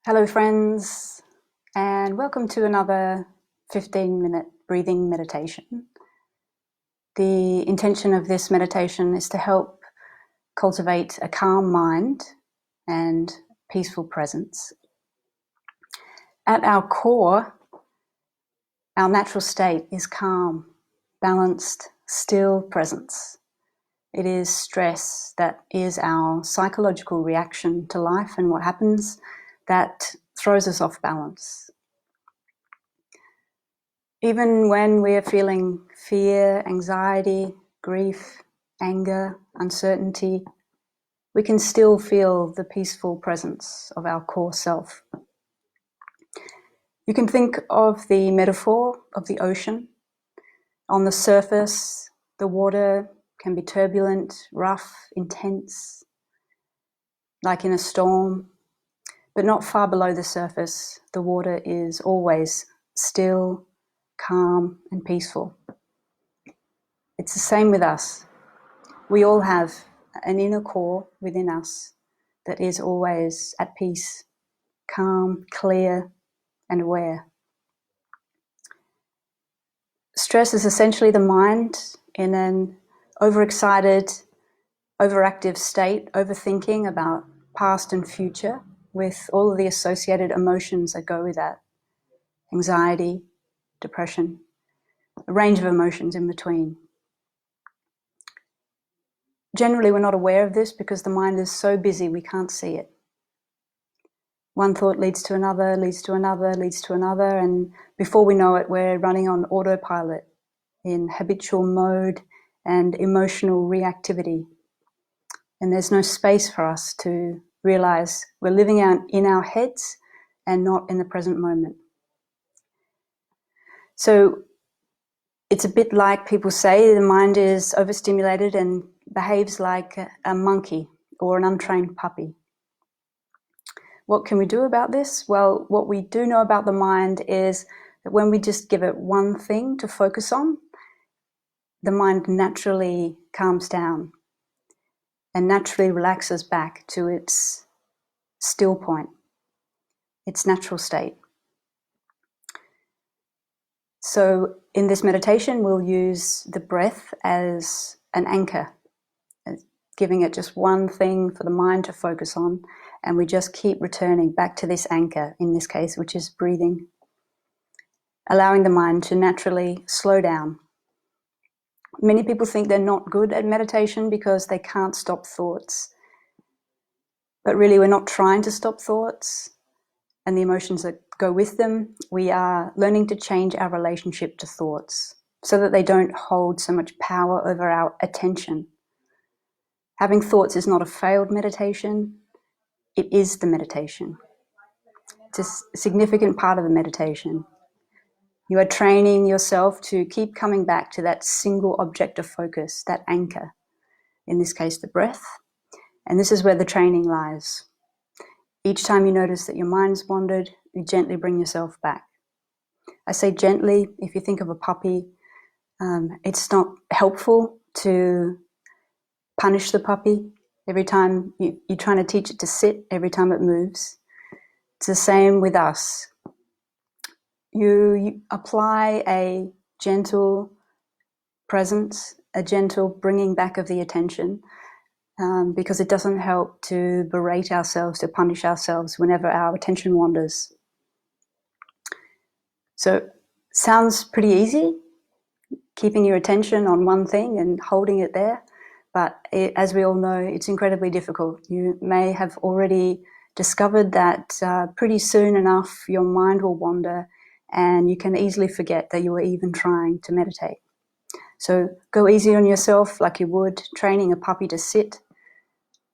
Hello friends, and welcome to another 15-minute breathing meditation. The intention of this meditation is to help cultivate a calm mind and peaceful presence. At our core, our natural state is calm, balanced, still presence. It is stress that is our psychological reaction to life and what happens that throws us off balance. Even when we are feeling fear, anxiety, grief, anger, uncertainty, we can still feel the peaceful presence of our core self. You can think of the metaphor of the ocean. On the surface, the water can be turbulent, rough, intense, like in a storm, but not far below the surface. The water is always still, calm, and peaceful. It's the same with us. We all have an inner core within us that is always at peace, calm, clear, and aware. Stress is essentially the mind in an overexcited, overactive state, overthinking about past and future, with all of the associated emotions that go with that. Anxiety, depression, a range of emotions in between. Generally, we're not aware of this because the mind is so busy we can't see it. One thought leads to another, leads to another, leads to another, and before we know it, we're running on autopilot in habitual mode and emotional reactivity. And there's no space for us to realize we're living out in our heads and not in the present moment. So it's a bit like people say the mind is overstimulated and behaves like a monkey or an untrained puppy. What can we do about this? Well, what we do know about the mind is that when we just give it one thing to focus on, the mind naturally calms down and naturally relaxes back to its still point, its natural state. So in this meditation, we'll use the breath as an anchor, giving it just one thing for the mind to focus on, and we just keep returning back to this anchor, in this case, which is breathing, allowing the mind to naturally slow down. Many people think they're not good at meditation because they can't stop thoughts. But really, we're not trying to stop thoughts and the emotions that go with them. We are learning to change our relationship to thoughts so that they don't hold so much power over our attention. Having thoughts is not a failed meditation. It is the meditation. It's a significant part of the meditation. You are training yourself to keep coming back to that single object of focus, that anchor, in this case the breath, and this is where the training lies. Each time you notice that your mind's wandered, you gently bring yourself back. I say gently. If you think of a puppy, it's not helpful to punish the puppy. Every time you're trying to teach it to sit, every time it moves. It's the same with us. You apply a gentle presence, a gentle bringing back of the attention, because it doesn't help to berate ourselves, to punish ourselves whenever our attention wanders. So, sounds pretty easy, keeping your attention on one thing and holding it there, but as we all know, it's incredibly difficult. You may have already discovered that pretty soon enough your mind will wander and you can easily forget that you were even trying to meditate. So go easy on yourself like you would training a puppy to sit,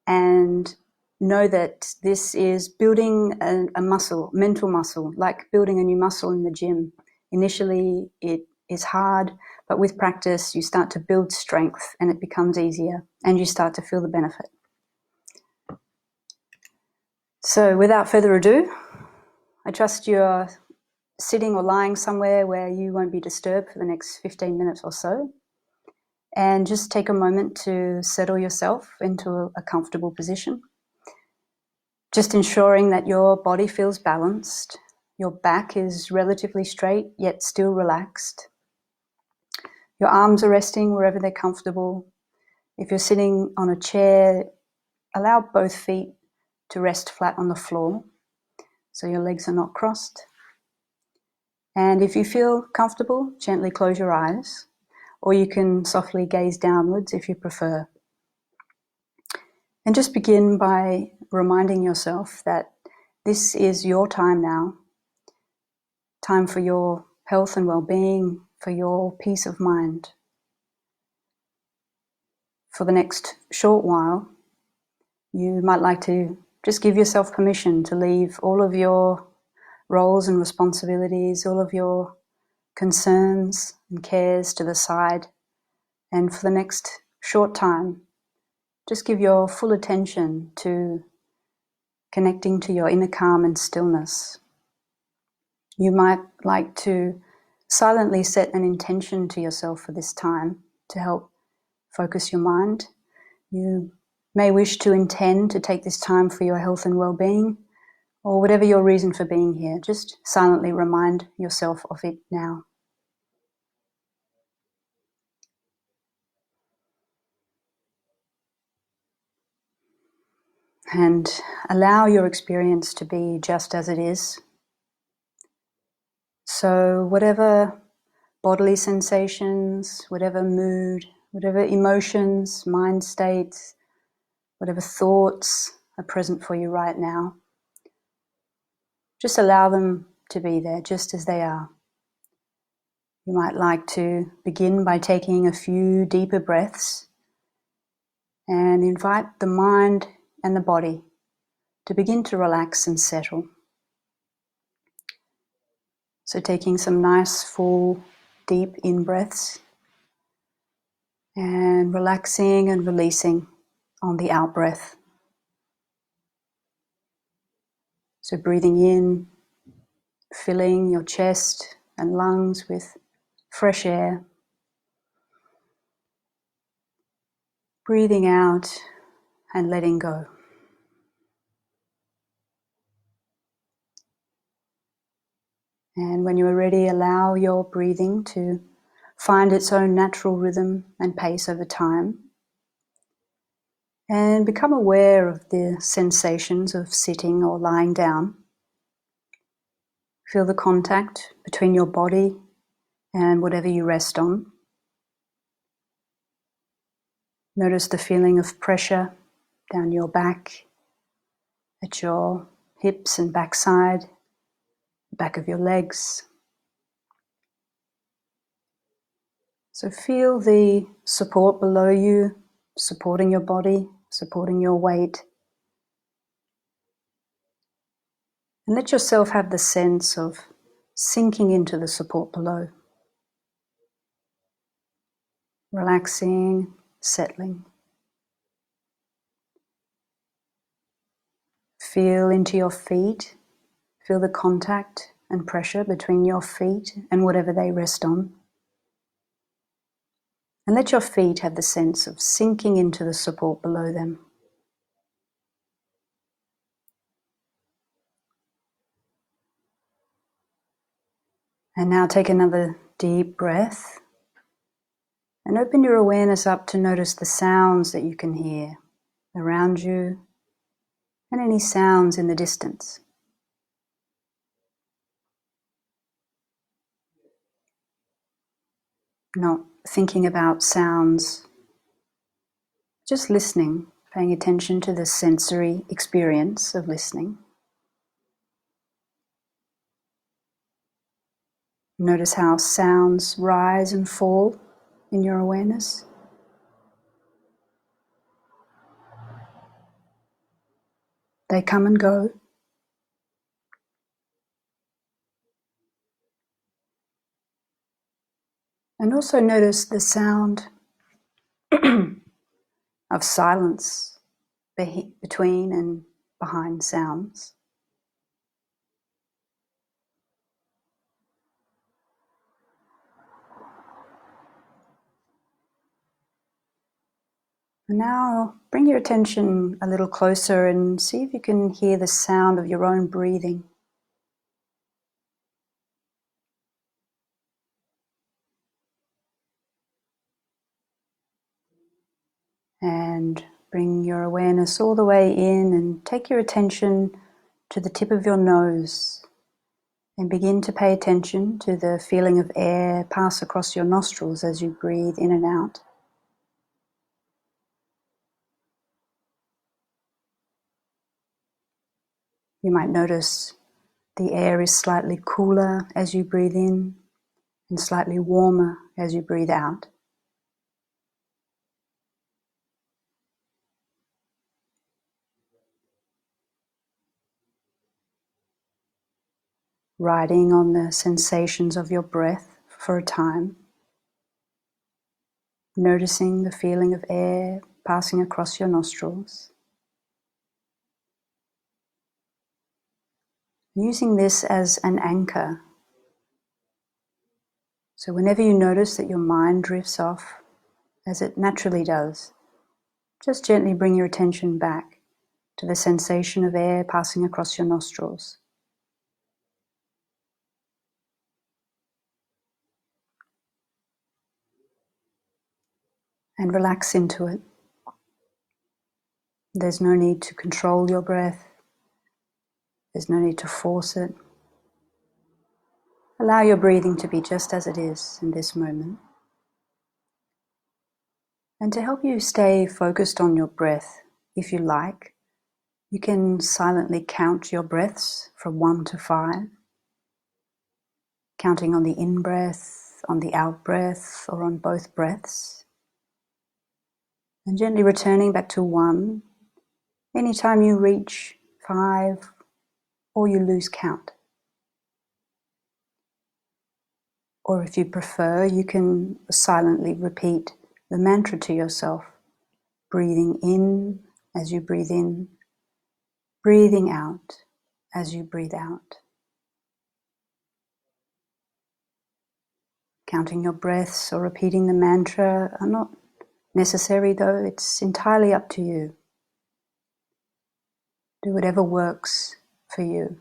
and know that this is building a muscle, mental muscle, like building a new muscle in the gym. Initially it is hard, but with practice you start to build strength and it becomes easier and you start to feel the benefit. So without further ado, I trust you're sitting or lying somewhere where you won't be disturbed for the next 15 minutes or so. And just take a moment to settle yourself into a comfortable position. Just ensuring that your body feels balanced, your back is relatively straight yet still relaxed. Your arms are resting wherever they're comfortable. If you're sitting on a chair, allow both feet to rest flat on the floor so your legs are not crossed. And if you feel comfortable, gently close your eyes, or you can softly gaze downwards if you prefer. And just begin by reminding yourself that this is your time now, time for your health and well-being, for your peace of mind. For the next short while, you might like to just give yourself permission to leave all of your roles and responsibilities, all of your concerns and cares to the side. And for the next short time, just give your full attention to connecting to your inner calm and stillness. You might like to silently set an intention to yourself for this time to help focus your mind. You may wish to intend to take this time for your health and well-being, or whatever your reason for being here. Just silently remind yourself of it now. And allow your experience to be just as it is. So whatever bodily sensations, whatever mood, whatever emotions, mind states, whatever thoughts are present for you right now, just allow them to be there just as they are. You might like to begin by taking a few deeper breaths and invite the mind and the body to begin to relax and settle. So taking some nice, full, deep in-breaths and relaxing and releasing on the out-breath. So breathing in, filling your chest and lungs with fresh air. Breathing out and letting go. And when you are ready, allow your breathing to find its own natural rhythm and pace over time. And become aware of the sensations of sitting or lying down. Feel the contact between your body and whatever you rest on. Notice the feeling of pressure down your back, at your hips and backside, back of your legs. So feel the support below you, supporting your body, supporting your weight. And let yourself have the sense of sinking into the support below. Relaxing, settling. Feel into your feet. Feel the contact and pressure between your feet and whatever they rest on. And let your feet have the sense of sinking into the support below them. And now take another deep breath and open your awareness up to notice the sounds that you can hear around you and any sounds in the distance. Not thinking about sounds, just listening, paying attention to the sensory experience of listening. Notice how sounds rise and fall in your awareness. They come and go. And also notice the sound of silence between and behind sounds. And now bring your attention a little closer and see if you can hear the sound of your own breathing. And bring your awareness all the way in and take your attention to the tip of your nose and begin to pay attention to the feeling of air pass across your nostrils as you breathe in and out. You might notice the air is slightly cooler as you breathe in and slightly warmer as you breathe out. Riding on the sensations of your breath for a time, noticing the feeling of air passing across your nostrils. Using this as an anchor. So whenever you notice that your mind drifts off, as it naturally does, just gently bring your attention back to the sensation of air passing across your nostrils. And relax into it. There's no need to control your breath. There's no need to force it. Allow your breathing to be just as it is in this moment. And to help you stay focused on your breath, if you like, you can silently count your breaths from 1 to 5, counting on the in-breath, on the out-breath, or on both breaths. And gently returning back to 1 anytime you reach 5 or you lose count. Or if you prefer, you can silently repeat the mantra to yourself, breathing in as you breathe in, breathing out as you breathe out. Counting your breaths or repeating the mantra are not necessary, though. It's entirely up to you. Do whatever works for you.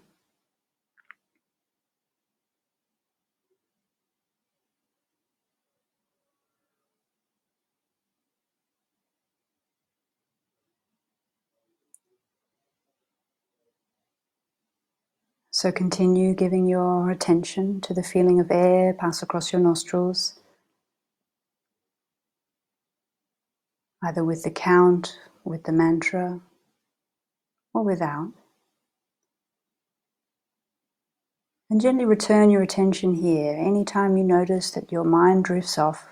So continue giving your attention to the feeling of air pass across your nostrils, either with the count, with the mantra, or without. And gently return your attention here anytime you notice that your mind drifts off.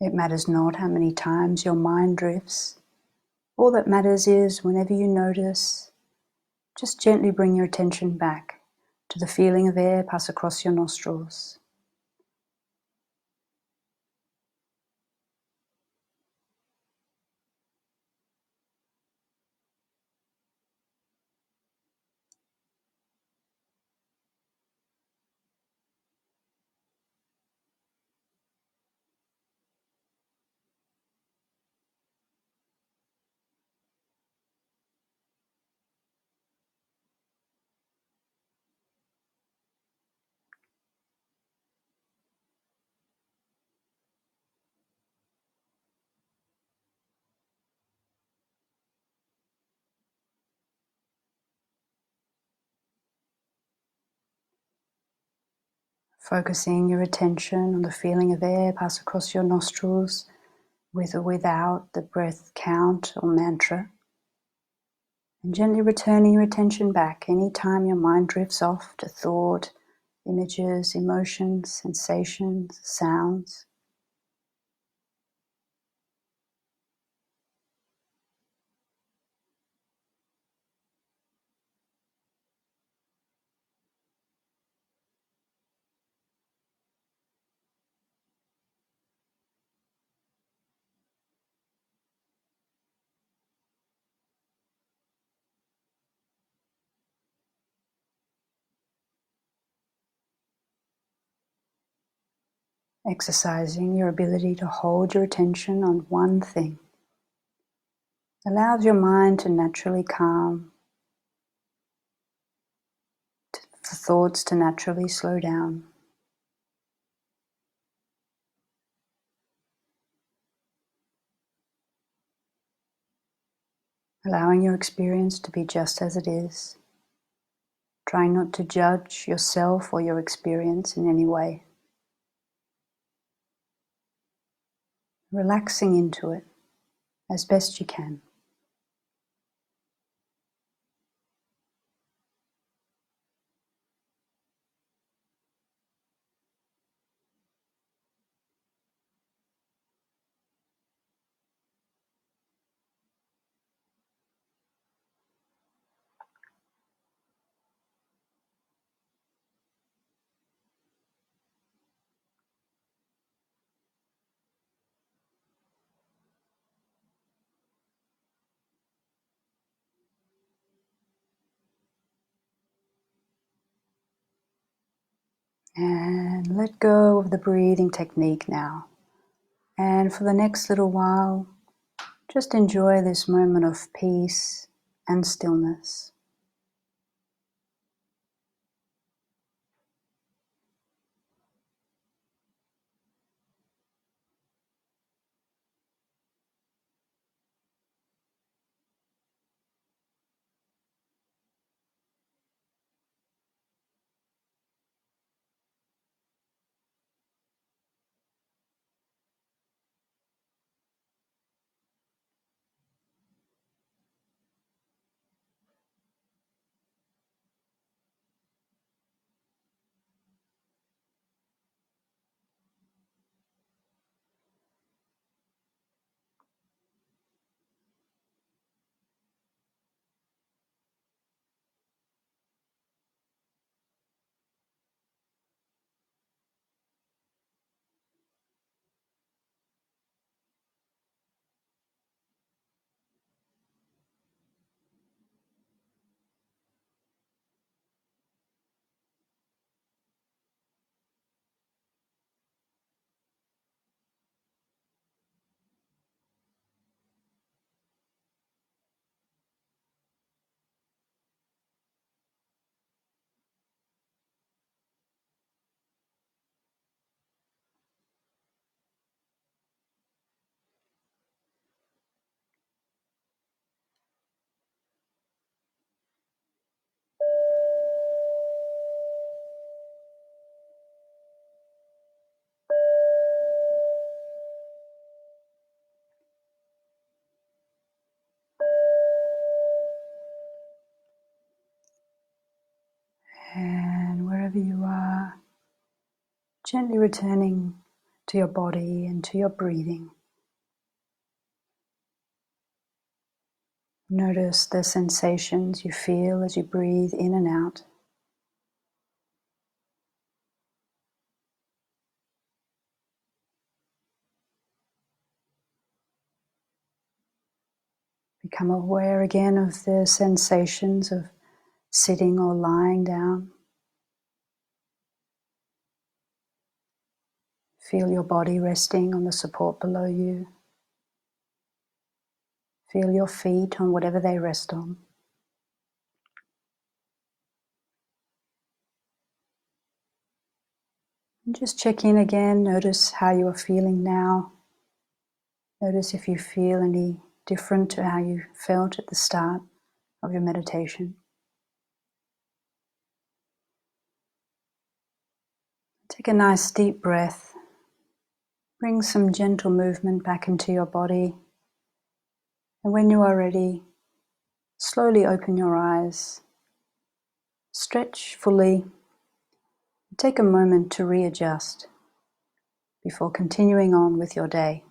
It matters not how many times your mind drifts. All that matters is whenever you notice, just gently bring your attention back to the feeling of air pass across your nostrils. Focusing your attention on the feeling of air pass across your nostrils with or without the breath count or mantra. And gently returning your attention back anytime your mind drifts off to thought, images, emotions, sensations, sounds. Exercising your ability to hold your attention on one thing allows your mind to naturally calm, for thoughts to naturally slow down. Allowing your experience to be just as it is, trying not to judge yourself or your experience in any way. Relaxing into it as best you can. And let go of the breathing technique now. And for the next little while, just enjoy this moment of peace and stillness. And wherever you are, gently returning to your body and to your breathing. Notice the sensations you feel as you breathe in and out. Become aware again of the sensations of sitting or lying down. Feel your body resting on the support below you. Feel your feet on whatever they rest on. And just check in again. Notice how you are feeling now. Notice if you feel any different to how you felt at the start of your meditation. Take a nice deep breath. Bring some gentle movement back into your body. And when you are ready, slowly open your eyes. Stretch fully. Take a moment to readjust before continuing on with your day.